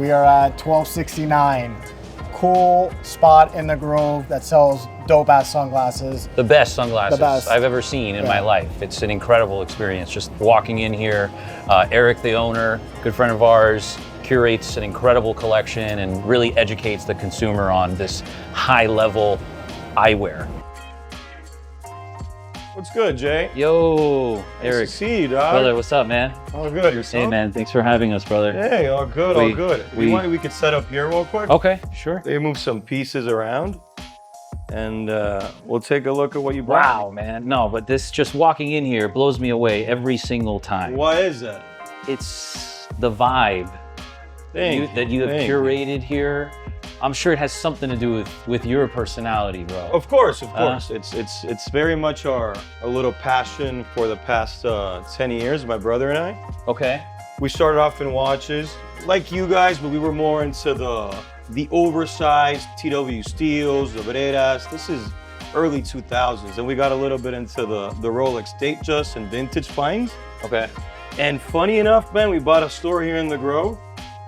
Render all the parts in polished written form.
We are at 1269. Cool spot in the Grove that sells dope ass sunglasses. The best sunglasses The best. I've ever seen in my life. It's an incredible experience just walking in here. Eric, the owner, good friend of ours, curates an incredible collection and really educates the consumer on this high level eyewear. What's good, Jay? Yo, Eric. Nice to see you, dog. Brother, what's up, man? All good, yourself? Hey, man, thanks for having us, brother. Hey, all good, all good. We could set up here real quick. Okay, sure. They move some pieces around, and we'll take a look at what you brought. Wow, man. No, but this just walking in here blows me away every single time. Why is that? It's the vibe that you have curated here. I'm sure it has something to do with your personality, bro. Of course, of course. It's very much our little passion for the past 10 years, my brother and I. Okay. We started off in watches, like you guys, but we were more into the oversized TW steels, the Veredas. This is early 2000s, and we got a little bit into the Rolex Datejust and vintage finds. Okay. And funny enough, man, we bought a store here in the Grove,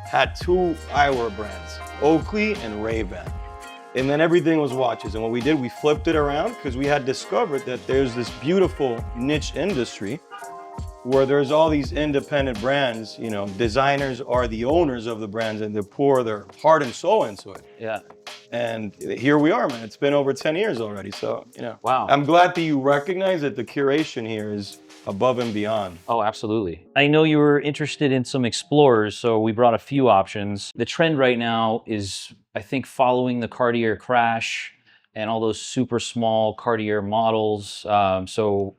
had two eyewear brands, Oakley and Ray-Ban. And then everything was watches. And what we did, we flipped it around because we had discovered that there's this beautiful niche industry where there's all these independent brands, you know, designers are the owners of the brands and they pour their heart and soul into it. Yeah. And here we are, man. It's been over 10 years already. So, you know, wow. I'm glad that you recognize that the curation here is above and beyond. Oh, absolutely. I know you were interested in some explorers, so we brought a few options. The trend right now is, I think, following the Cartier crash and all those super small Cartier models. So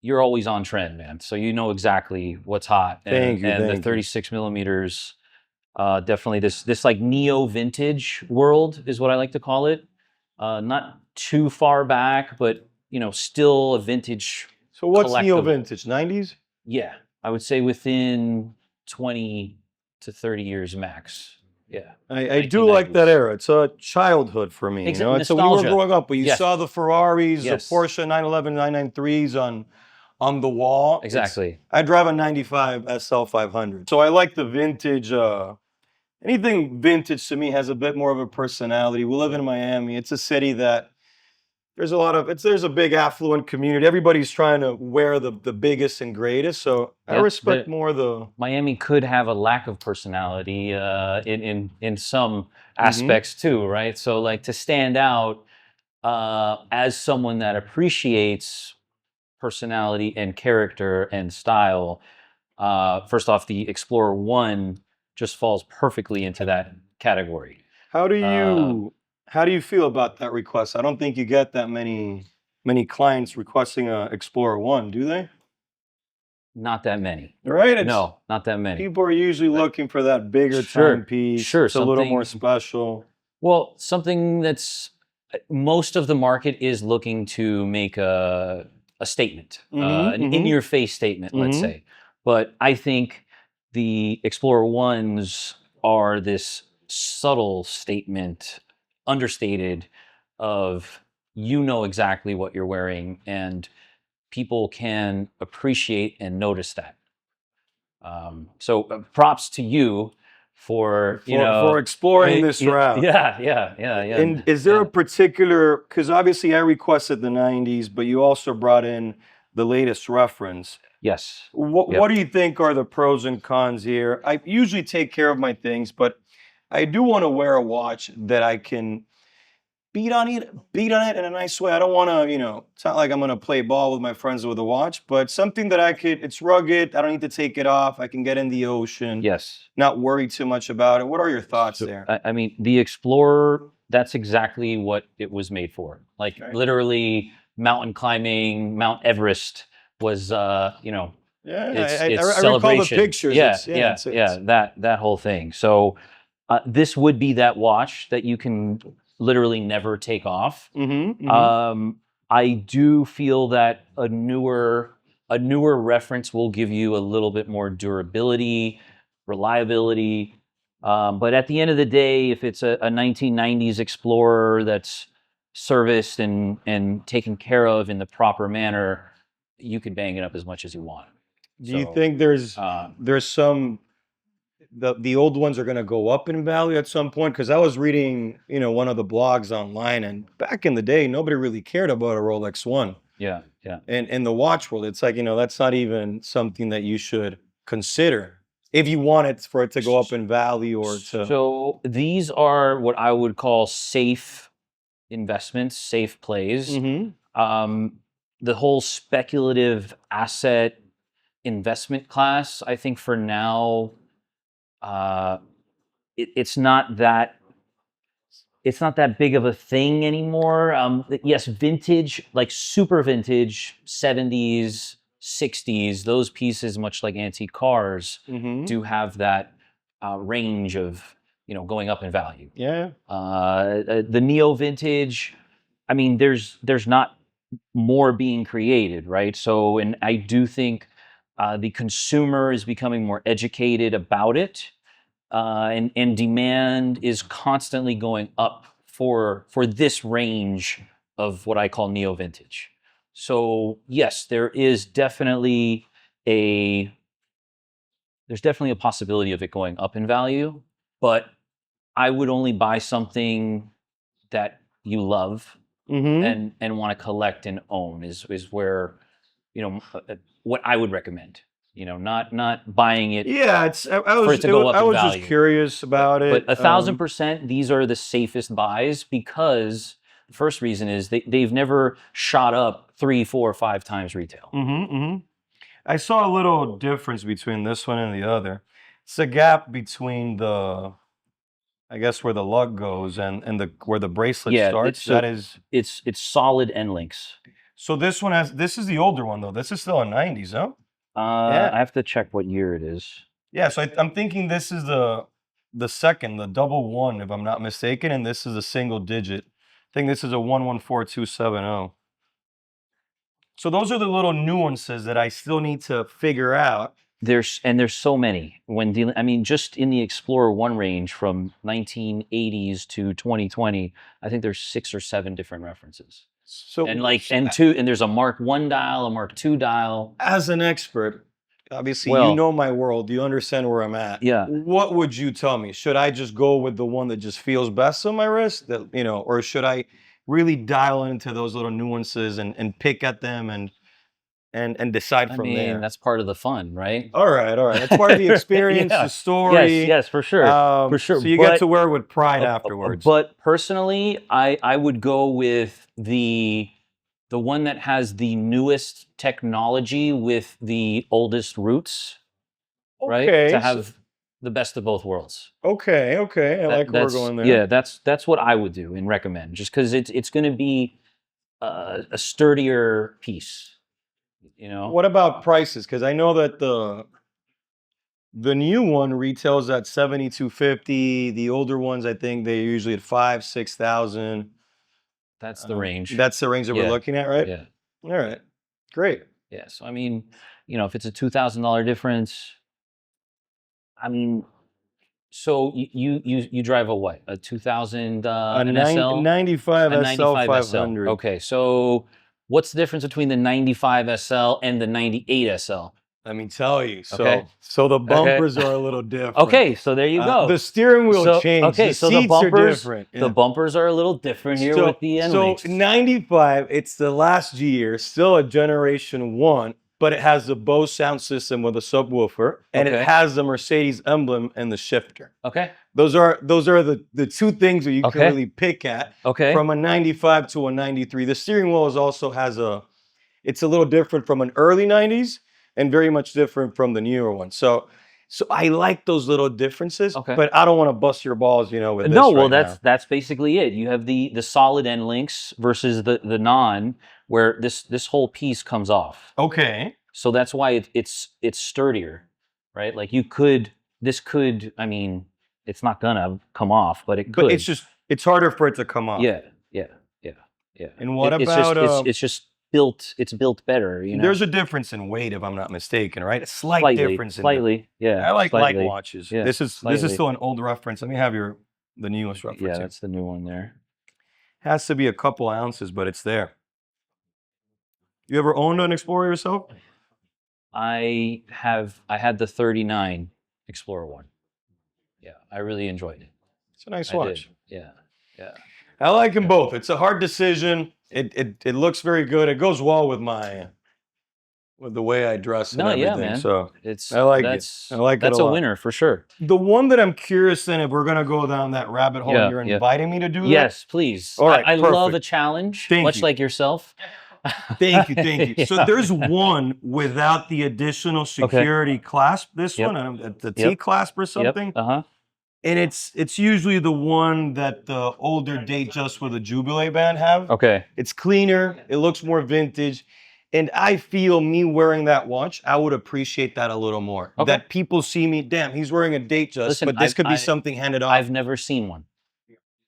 you're always on trend, man. So you know exactly what's hot. And the 36 millimeters, definitely this like neo vintage world is what I like to call it. Not too far back, but you know, still a vintage. So what's neo vintage, 90s? Yeah, I would say within 20 to 30 years max. Yeah. I do like that era. It's a childhood for me. Exactly. You know, it's when we were growing up, but you saw the Ferraris, yes, the Porsche 911, 993s on the wall. Exactly. I drive a 95 SL 500. So I like the vintage. Anything vintage to me has a bit more of a personality. We live in Miami. It's a city that there's a big affluent community. Everybody's trying to wear the biggest and greatest. So I respect more the... Miami could have a lack of personality in some aspects too, right? So like to stand out as someone that appreciates personality and character and style, first off, the Explorer 1 just falls perfectly into that category. How do you feel about that request? I don't think you get that many clients requesting a Explorer 1, do they? Not that many. Right? No, not that many. People are usually looking for that bigger timepiece. Sure, it's a little more special. Well, something that's most of the market is looking to make a statement, an in-your-face statement, let's say. But I think the Explorer 1s are this subtle statement, understated, of you know exactly what you're wearing and people can appreciate and notice that. So props to you for exploring this route. Yeah. And is there a particular, because obviously I requested the 90s, but you also brought in the latest reference. Yes. What do you think are the pros and cons here? I usually take care of my things, but I do want to wear a watch that I can beat on it in a nice way. I don't want to, it's not like I'm going to play ball with my friends with a watch, but something that it's rugged. I don't need to take it off. I can get in the ocean. Yes. Not worry too much about it. What are your thoughts there? I mean, the Explorer, that's exactly what it was made for. Like literally mountain climbing, Mount Everest was, I it's recall the pictures. That whole thing. So this would be that watch that you can literally never take off. I do feel that a newer reference will give you a little bit more durability, reliability. But at the end of the day, if it's a 1990s Explorer that's serviced and taken care of in the proper manner, you can bang it up as much as you want. Do you think there's some the old ones are going to go up in value at some point? Because I was reading, one of the blogs online, and back in the day, nobody really cared about a Rolex One. Yeah, yeah. And in the watch world, it's like, that's not even something that you should consider if you want it for it to go up in value or to. So these are what I would call safe investments, safe plays. The whole speculative asset investment class, I think for now, it's not that big of a thing anymore. Yes, vintage, like super vintage, 70s, 60s, those pieces, much like antique cars, do have that range of going up in value. Yeah. The neo vintage, I mean, there's not more being created, right? So, and I do think the consumer is becoming more educated about it, and demand is constantly going up for this range of what I call neo vintage. So yes, there's definitely a possibility of it going up in value, but I would only buy something that you love and want to collect and own is where, what I would recommend. Not buying it. Yeah, I for was it to go up in just value. curious about it. But 1,000%, these are the safest buys because the first reason is they've never shot up 3, 4, 5 times retail. I saw a little difference between this one and the other. It's a gap between I guess where the lug goes and where the bracelet starts. It's solid end links. So this is the older one though. This is still a 90s, huh? I have to check what year it is. Yeah, so I'm thinking this is the second, the double one, if I'm not mistaken, and this is a single digit. I think this is a 114270. So those are the little nuances that I still need to figure out. There's so many when dealing. I mean, just in the Explorer 1 range from 1980s to 2020, I think there's 6 or 7 different references. So and there's a Mark 1 dial, a Mark 2 dial. As an expert, obviously you know my world, you understand where I'm at. Yeah. What would you tell me? Should I just go with the one that just feels best on my wrist, or should I really dial into those little nuances and pick at them and decide from there? That's part of the fun, right? All right. That's part of the experience, the story. Yes, for sure. For sure. So you get to wear it with pride afterwards. But personally, I would go with the one that has the newest technology with the oldest roots, right? To have the best of both worlds. Okay. I like where we're going there. Yeah, that's what I would do and recommend, just because it's going to be a sturdier piece. What about prices? Because I know that the new one retails at $7,250. The older ones, I think they're usually at $5,000-6,000. That's the range. That's the range that we're looking at, right? Yeah. All right. Great. Yeah. So I mean, if it's a $2,000 difference, I mean, so you drive a what? A 2000 an SL? 95 a SL 500. Okay. So what's the difference between the 95 SL and the 98 SL? Let me tell you. So the bumpers are a little different. Okay, so there you go. The steering wheel changed. Okay, the so seats the bumpers are different. The bumpers are a little different here with the end links. So 95, it's the last year, still a generation 1, but it has the Bose sound system with a subwoofer, and it has the Mercedes emblem and the shifter. Okay. Those are the two things that you can really pick at. Okay. From a 95 to a 93. The steering wheel it's a little different from an early 90s and very much different from the newer one. So I like those little differences, but I don't want to bust your balls, with this. No, well, that's basically it. You have the solid end links versus the non, where this whole piece comes off. Okay. So that's why it's sturdier, right? Like I mean, it's not gonna come off, but it could. But it's harder for it to come off. Yeah. And what about it's built better, There's a difference in weight, if I'm not mistaken, right? A slight difference. Slightly, yeah. I like slightly. light watches. Yeah, this is still an old reference. Let me have the newest reference. Yeah, that's the new one there. Has to be a couple ounces, but it's there. You ever owned an Explorer yourself? I had the 39 Explorer 1. Yeah, I really enjoyed it. It's a nice I watch. did. Yeah, yeah. I like them both. It's a hard decision. It looks very good. It goes well with the way I dress and No, yeah, everything. man. So It's I like it. I like it that's a a lot. winner for sure. The one that I'm curious in, if we're gonna go down that rabbit hole, Yeah, you're yeah. inviting me to do that? Yes, please. All right, I love a perfect. challenge, Thank much you. like yourself. Thank you, thank you. So Yeah. there's one without the additional security clasp. This Yep. one, the T Yep. clasp or Yep. something. Uh-huh. And it's usually the one that the older date just with a Jubilee band have. Okay. It's cleaner, it looks more vintage. And I feel me wearing that watch, I would appreciate that a little more. Okay. That people see me, damn, he's wearing a date just, Listen, but this could be I- something handed off. I've never seen one.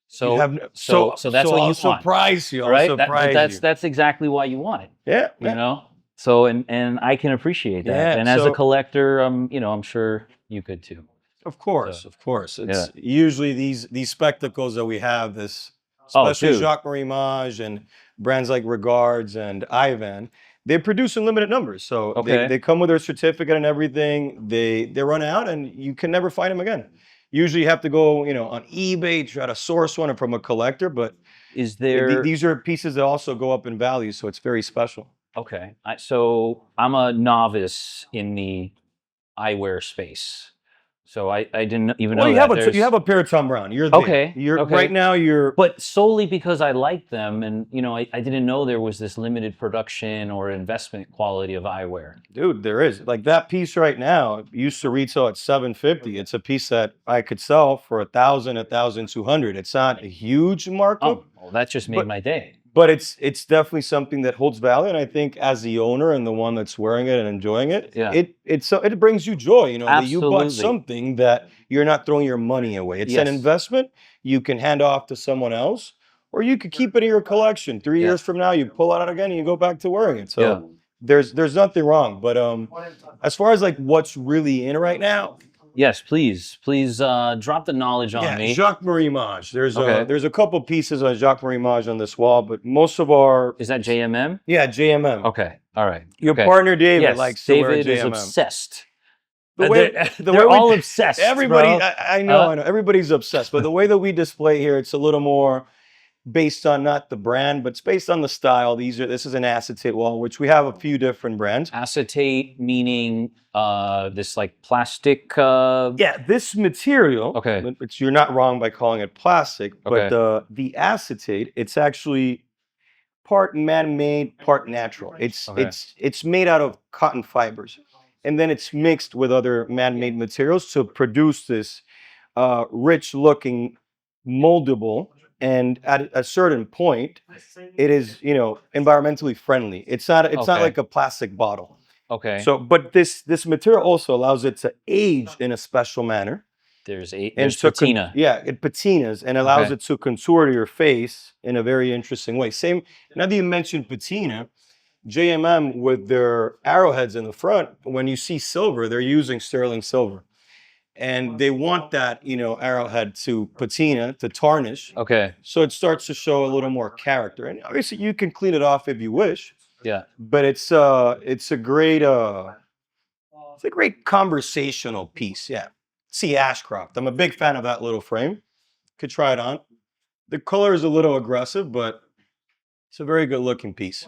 So You have, so that's what I'll you want, surprise you. I'll right? surprise you. That's exactly why you want it. Yeah, You yeah. know. So and I can appreciate that. Yeah, And as a so- collector, I'm sure you could too. Of course, So, of course. It's usually these spectacles that we have, this Oh, especially dude. Jacques Marie Mage and brands like Regards and Ivan, they produce in limited numbers. So Okay. they come with their certificate and everything. They run out and you can never find them again. Usually you have to go, on eBay, try to source one from a collector, but Is there these are pieces that also go up in value, so it's very special. Okay. So I'm a novice in the eyewear space. So I didn't even know Well, that. you have a pair of Tom Brown. You're there. Okay, okay. Right now you're But solely because I like them, and I didn't know there was this limited production or investment quality of eyewear. Dude, there is. Like that piece right now used to retail at $750. It's a piece that I could sell for $1,000, $1,200. It's not a huge markup, Oh, well, that just made But- my day. but it's definitely something that holds value. And I think as the owner and the one that's wearing it and enjoying it, Yeah. it brings you joy. That you bought Absolutely. something that you're not throwing your money away. It's an Yes. investment you can hand off to someone else, or you could keep it in your collection. 3 Yeah. years from now, you pull it out again and you go back to wearing it. So. Yeah. There's nothing wrong, but as far as like what's really in right now, Yes, please drop the knowledge on me. Jacques Marie Mage. There's Okay. there's a couple pieces on Jacques Marie Mage on this wall, but most of our Is that JMM? JMM. Okay, all right. Your Okay. partner David Yes, likes to wear David is JMM. obsessed. The way They're we- all obsessed. Everybody, bro. I know, everybody's obsessed, but the way that we display here, it's a little more based on not the brand, but it's based on the style. This is an acetate wall, which we have a few different brands. Acetate meaning this like plastic. This material. Okay. You're not wrong by calling it plastic, Okay. but the acetate, it's actually part man-made, part natural. Okay. It's made out of cotton fibers, and then it's mixed with other man-made materials to produce this rich-looking, moldable. And at a certain point, it is environmentally friendly. It's not like a plastic bottle. Okay. So, but this material also allows it to age in a special manner. there's to patina. it patinas and allows Okay. it to contour to your face in a very interesting way. Same, now that you mentioned patina, JMM with their arrowheads in the front, when you see silver, they're using sterling silver. And they want that, arrowhead to patina, to tarnish. Okay. So it starts to show a little more character. And obviously you can clean it off if you wish, Yeah. but it's a great conversational piece. Yeah. See Ashcroft. I'm a big fan of that little frame. Could try it on. The color is a little aggressive, but it's a very good looking piece.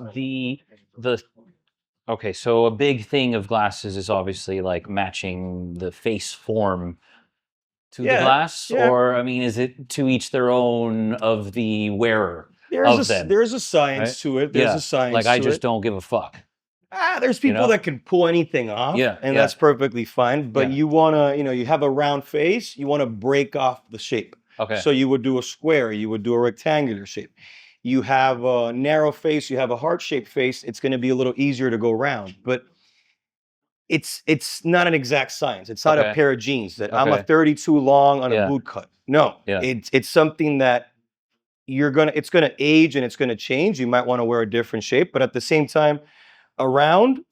Okay, so a big thing of glasses is obviously like matching the face form to the Yeah, glass, yeah. or I mean, is it to each their own of the wearer? them, There's a science to it. There's a science like I to just it. don't give a fuck. There's people that can pull anything off, Yeah, and yeah. that's perfectly fine. But Yeah. you wanna, you have a round face, you wanna break off the shape. Okay. So you would do a square, you would do a rectangular shape. You have a narrow face, you have a heart-shaped face, it's gonna be a little easier to go round. But it's not an exact science. It's not a Okay. pair of jeans that I'm a Okay. 32 long on Yeah. a boot cut. No, Yeah. it's something that it's gonna age and it's gonna change. You might want to wear a different shape, but at the same time, a round,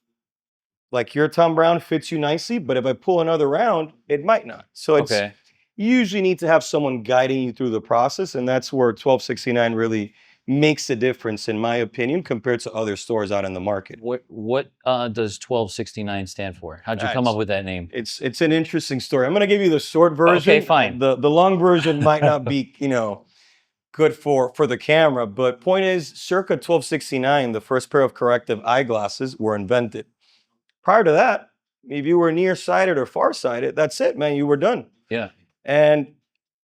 like your Tom Brown, fits you nicely. But if I pull another round, it might not. So it's Okay. you usually need to have someone guiding you through the process, and that's where 1269 really makes a difference, in my opinion, compared to other stores out in the market. What does 1269 stand for? How'd you come up with that name? It's an interesting story. I'm going to give you the short version. Okay, fine. The long version might not be, good for the camera, but point is, circa 1269, the first pair of corrective eyeglasses were invented. Prior to that, if you were nearsighted or farsighted, that's it, man. You were done. Yeah. And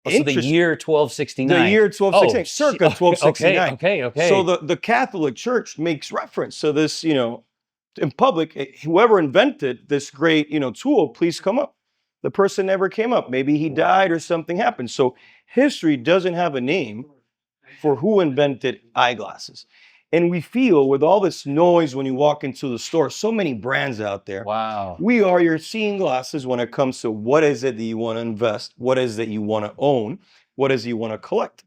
so the year 1269. The year 1269, circa 1269. Okay. So the Catholic Church makes reference to this, in public. Whoever invented this great, tool, please come up. The person never came up. Maybe he died or something happened. So history doesn't have a name for who invented eyeglasses. And we feel with all this noise when you walk into the store, so many brands out there. Wow. You're seeing glasses when it comes to what is it that you want to invest, what is it you want to own, what is it you want to collect.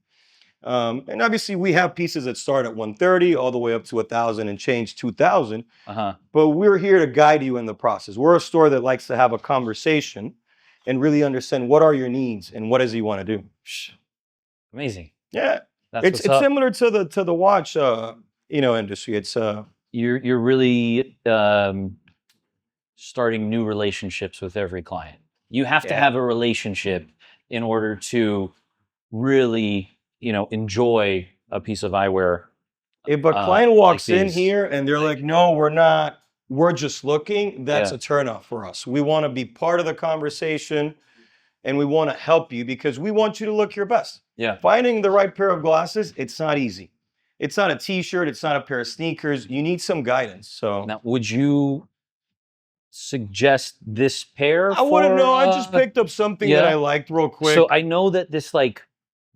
And obviously we have pieces that start at 130 all the way up to 1,000 and change, 2,000. But we're here to guide you in the process. We're a store that likes to have a conversation and really understand what are your needs and what is it you want to do. Amazing. Yeah. It's similar to the watch industry. It's you're really starting new relationships with every client. You have to have a relationship in order to really, enjoy a piece of eyewear. If a client walks in here and they're like, no, we're not, we're just looking, that's a turnoff for us. We want to be part of the conversation and we want to help you because we want you to look your best. Yeah. Finding the right pair of glasses, it's not easy. It's not a t-shirt, it's not a pair of sneakers. You need some guidance. So now, would you suggest this pair? I wouldn't know. I just picked up something that I liked real quick. So I know that this like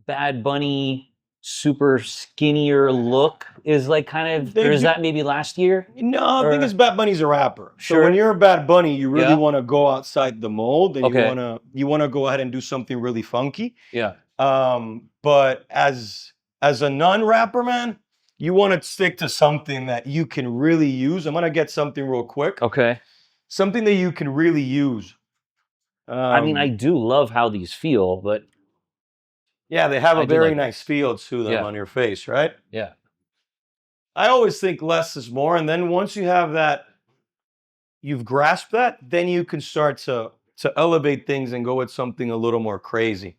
Bad Bunny super skinnier look is like kind of, or is that maybe last year? No, I think it's Bad Bunny's a rapper. So when you're a Bad Bunny, you really want to go outside the mold and you want to go ahead and do something really funky. Yeah. But as a non-rapper, man, you want to stick to something that you can really use. I'm going to get something real quick. Okay. Something that you can really use. I mean, I do love how these feel, but... Yeah, they have a very nice feel to them on your face, right? Yeah. I always think less is more. And then once you have that, you've grasped that, then you can start to elevate things and go with something a little more crazy.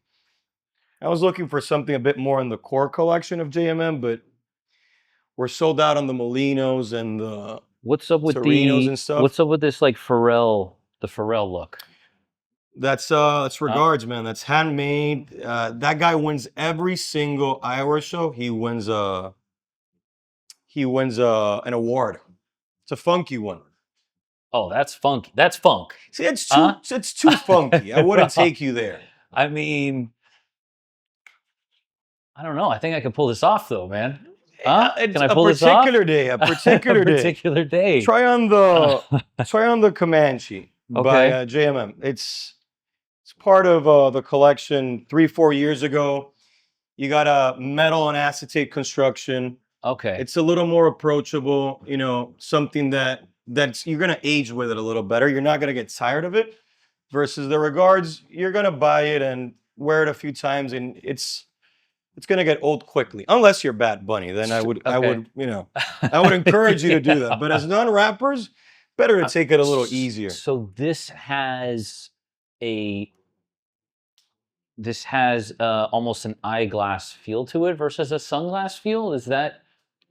I was looking for something a bit more in the core collection of JMM, but we're sold out on the Molinos and the Torinos and stuff. What's up with this like the Pharrell look? That's regards, man. That's handmade. That guy wins every single Eyewear show. He wins an award. It's a funky one. Oh, that's funky. That's funk. See, it's too funky. I wouldn't take you there. I mean, I don't know. I think I can pull this off, though, man. Can I pull this off? A particular day. Try on the Comanche by JMM. It's part of the collection 3-4 years ago. You got a metal and acetate construction. Okay. It's a little more approachable. Something that's you're gonna age with it a little better. You're not gonna get tired of it. Versus the regards, you're gonna buy it and wear it a few times, and it's gonna get old quickly. Unless you're Bad Bunny, then I would encourage you to do that. But as non-rappers, better to take it a little easier. So this has almost an eyeglass feel to it versus a sunglass feel. Is that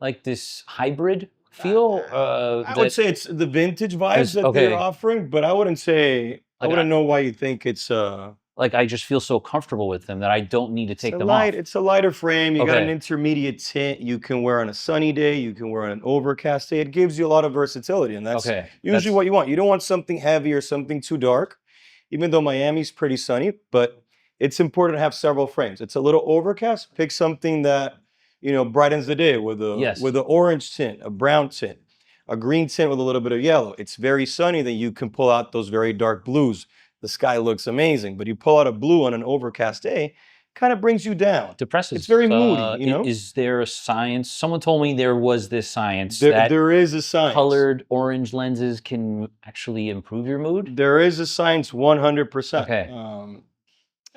like this hybrid feel? I would say it's the vintage vibes that they're offering, but I wouldn't say I wouldn't know why you think it's like I just feel so comfortable with them that I don't need to take them off. It's a lighter frame. You got an intermediate tint. You can wear on a sunny day. You can wear on an overcast day. It gives you a lot of versatility, and that's usually what you want. You don't want something heavy or something too dark, even though Miami's pretty sunny, but it's important to have several frames. It's a little overcast. Pick something that, brightens the day with a orange tint, a brown tint, a green tint with a little bit of yellow. It's very sunny, then you can pull out those very dark blues. The sky looks amazing, but you pull out a blue on an overcast day, kind of brings you down. Depresses. It's very moody, Is there a science? Someone told me there was this science there is a science. Colored orange lenses can actually improve your mood? There is a science 100%. Okay.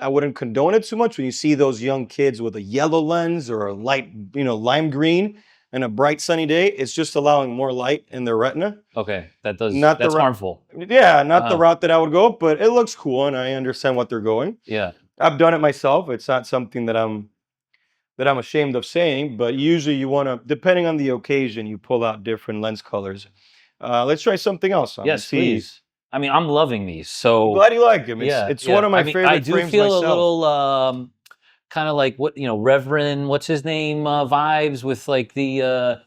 I wouldn't condone it too much when you see those young kids with a yellow lens or a light, lime green and a bright sunny day. It's just allowing more light in their retina. Okay, Not that's the harmful. Yeah, not the route that I would go, but it looks cool and I understand what they're going. Yeah. I've done it myself. It's not something that I'm ashamed of saying, but usually you want to, depending on the occasion, you pull out different lens colors. Let's try something else. Yes, please. I mean, I'm loving these. So I'm glad you like them. yeah, It's one of my favorite I do frames feel myself. a little kind of like what Reverend, what's his name, vibes with like the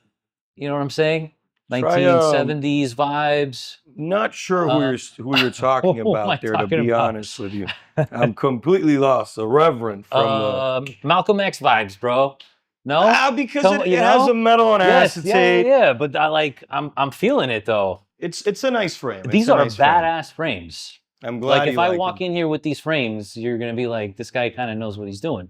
you know what I'm saying? 1970s vibes. Not sure who you're talking who am I about there, to talking be about? honest with you. I'm completely lost. The Reverend from Malcolm X vibes, bro. No, because it has a metal and acetate. Yeah. But I'm feeling it though. It's a nice frame. These are badass frames. I'm glad. Like if I walk in here with these frames, you're gonna be like, this guy kind of knows what he's doing.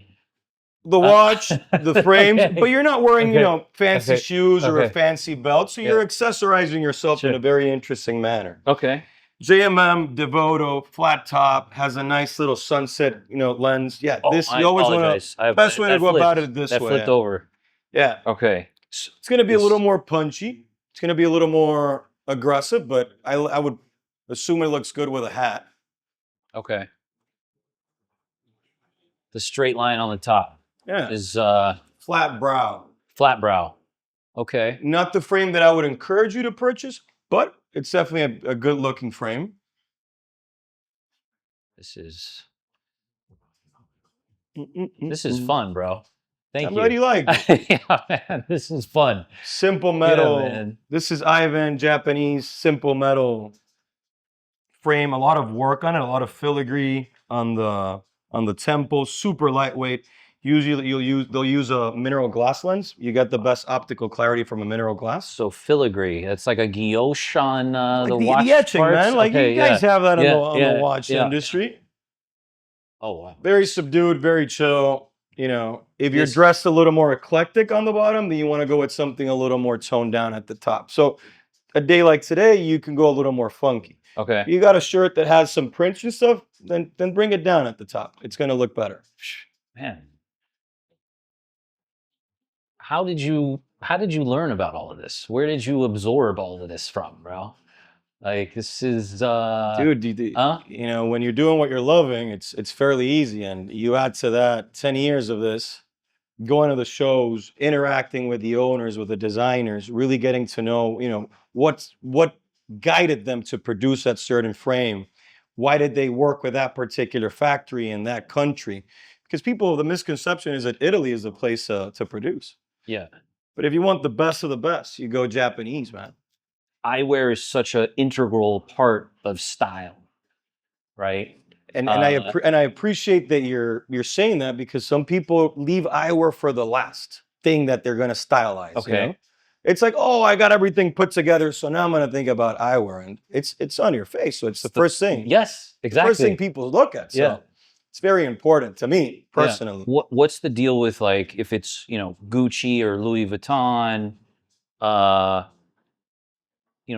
The watch, the frames, but you're not wearing, fancy shoes or a fancy belt, so you're accessorizing yourself in a very interesting manner. Okay. JMM Devoto flat top has a nice little sunset, lens. Yeah, you always want to. Best way to go about it this way. That flipped over. Yeah. Okay. It's going to be a little more punchy. It's going to be a little more aggressive, but I would assume it looks good with a hat. Okay. The straight line on the top. Yeah. Is flat brow. Flat brow. Okay. Not the frame that I would encourage you to purchase, but it's definitely a good looking frame. This is fun, bro. Thank you. I'm glad you like it. Yeah, man, this is fun. Simple metal. Yeah, man. This is Ivan Japanese simple metal frame. A lot of work on it. A lot of filigree on the temple. Super lightweight. Usually they'll use a mineral glass lens. You get the best optical clarity from a mineral glass. So filigree, it's like a guilloche on the watch the etching, parts. man. Like you guys have that on the watch yeah. industry. Oh wow. Very subdued, very chill. If you're dressed a little more eclectic on the bottom, then you want to go with something a little more toned down at the top. So a day like today, you can go a little more funky. Okay. If you got a shirt that has some prints and stuff, then bring it down at the top. It's going to look better. Man. How did you learn about all of this? Where did you absorb all of this from, bro? Like this is dude, when you're doing what you're loving, it's fairly easy. And you add to that 10 years of this, going to the shows, interacting with the owners, with the designers, really getting to know, what guided them to produce that certain frame. Why did they work with that particular factory in that country? Because the misconception is that Italy is the place to produce. Yeah. But if you want the best of the best, you go Japanese, man. Eyewear is such an integral part of style, right? And I appreciate that you're saying that, because some people leave eyewear for the last thing that they're going to stylize. Okay. It's like, oh, I got everything put together, so now I'm going to think about eyewear, and it's on your face, so it's the first thing. Yes, exactly. The first thing people look at. So it's very important to me personally. Yeah. What's the deal with, like, if it's Gucci or Louis Vuitton?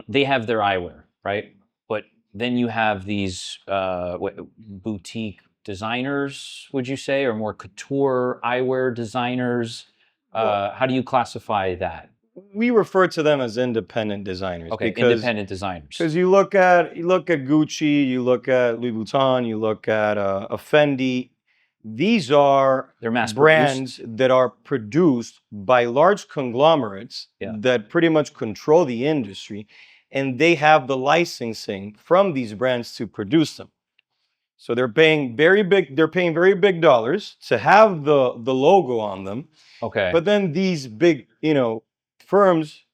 They have their eyewear, right? But then you have these boutique designers, would you say, or more couture eyewear designers? How do you classify that? We refer to them as independent designers. Okay, independent designers. Because you look at Gucci, you look at Louis Vuitton, you look at a Fendi. These are brands that are produced by large conglomerates that pretty much control the industry, and they have the licensing from these brands to produce them. So they're paying very big dollars to have the logo on them. Okay. But then these big, firms,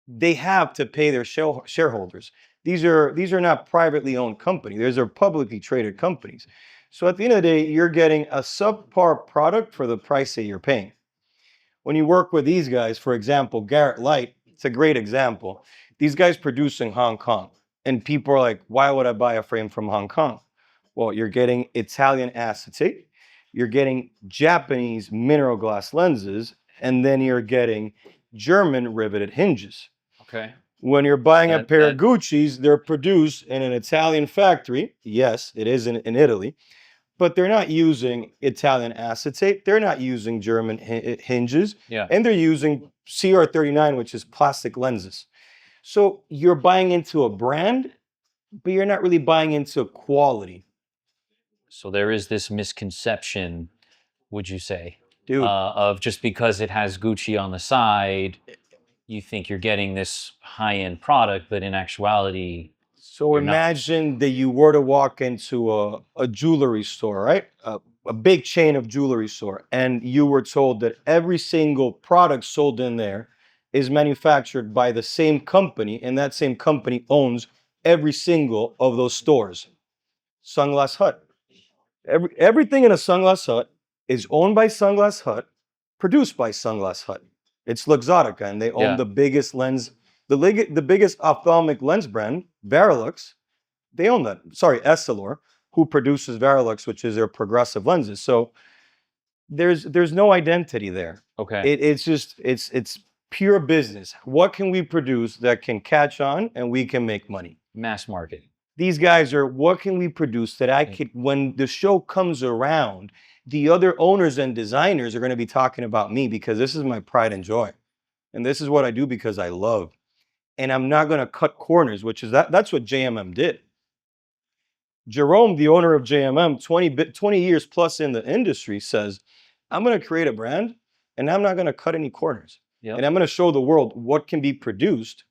they have to pay their shareholders. These are not privately owned companies. These are publicly traded companies. So at the end of the day, you're getting a subpar product for the price that you're paying. When you work with these guys, for example, Garrett Light, it's a great example. These guys produce in Hong Kong. And people are like, why would I buy a frame from Hong Kong? Well, you're getting Italian acetate, you're getting Japanese mineral glass lenses, and then you're getting German riveted hinges. Okay. When you're buying a pair of Gucci's, they're produced in an Italian factory. Yes, it is in Italy. but they're not using Italian acetate. They're not using German hinges. Yeah. And they're using CR39, which is plastic lenses. So you're buying into a brand, but you're not really buying into quality. So there is this misconception, would you say, Dude. of just because it has Gucci on the side, you think you're getting this high-end product, but in actuality, So you're not. imagine that you were to walk into a jewelry store, right? A big chain of jewelry store, and you were told that every single product sold in there is manufactured by the same company, and that same company owns every single of those stores. Sunglass Hut. Everything in a Sunglass Hut is owned by Sunglass Hut, produced by Sunglass Hut. It's Luxottica, and they own Yeah. the biggest lens, the biggest ophthalmic lens brand, Varilux. They own that. Sorry, Essilor, who produces Varilux, which is their progressive lenses. So there's no identity there. Okay. It's pure business. What can we produce that can catch on and we can make money? Mass market. These guys are, what can we produce that I could, when the show comes around, the other owners and designers are going to be talking about me, because this is my pride and joy. And this is what I do because I love. And I'm not going to cut corners, which is that's what JMM did. Jerome, the owner of JMM, 20 years plus in the industry, says, I'm going to create a brand and I'm not going to cut any corners. Yep. And I'm going to show the world what can be produced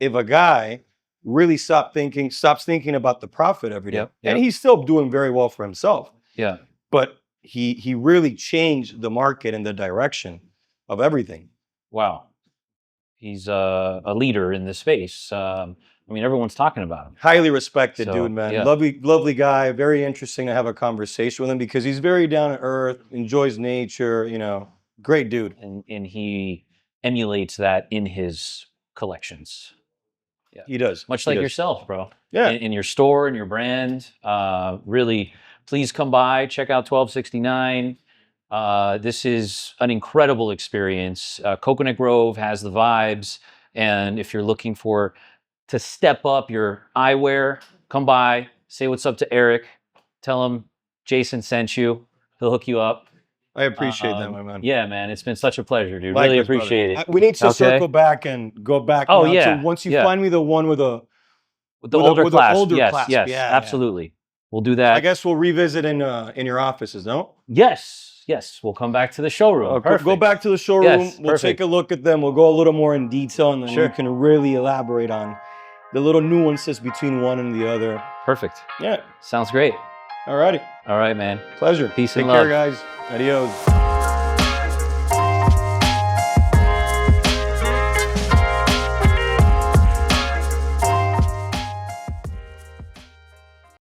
if a guy really stops thinking about the profit every day. Yep. And he's still doing very well for himself. Yeah. But he really changed the market and the direction of everything. Wow. He's a leader in this space. I mean, everyone's talking about him. Highly respected So, dude, man. yeah. Lovely guy. Very interesting to have a conversation with him because he's very down to earth, enjoys nature, great dude. And he emulates that in his collections. Yeah. He does. Much He like does. yourself, bro. Yeah. In your store and your brand. Really, please come by, check out 1269. This is an incredible experience. Coconut Grove has the vibes. And if you're looking to step up your eyewear, come by, say what's up to Eric. Tell him Jason sent you. He'll hook you up. I appreciate that, my man. Yeah, man. It's been such a pleasure, dude. Likewise, really appreciate brother. it. We need to Okay. circle back and go back. Oh, now yeah, to once you yeah. find me the one with a With the with a- older with the class. older Yes, clasp. yes, Yeah, absolutely. We'll do that. I guess we'll revisit in your offices, no? Yes, we'll come back to the showroom. Perfect. Go back to the showroom. Yes, we'll perfect. take a look at them. We'll go a little more in detail, and then Sure. you can really elaborate on the little nuances between one and the other. Perfect. Yeah. Sounds great. All righty. All right, man. Pleasure. Peace Take and care, love. guys. Adios.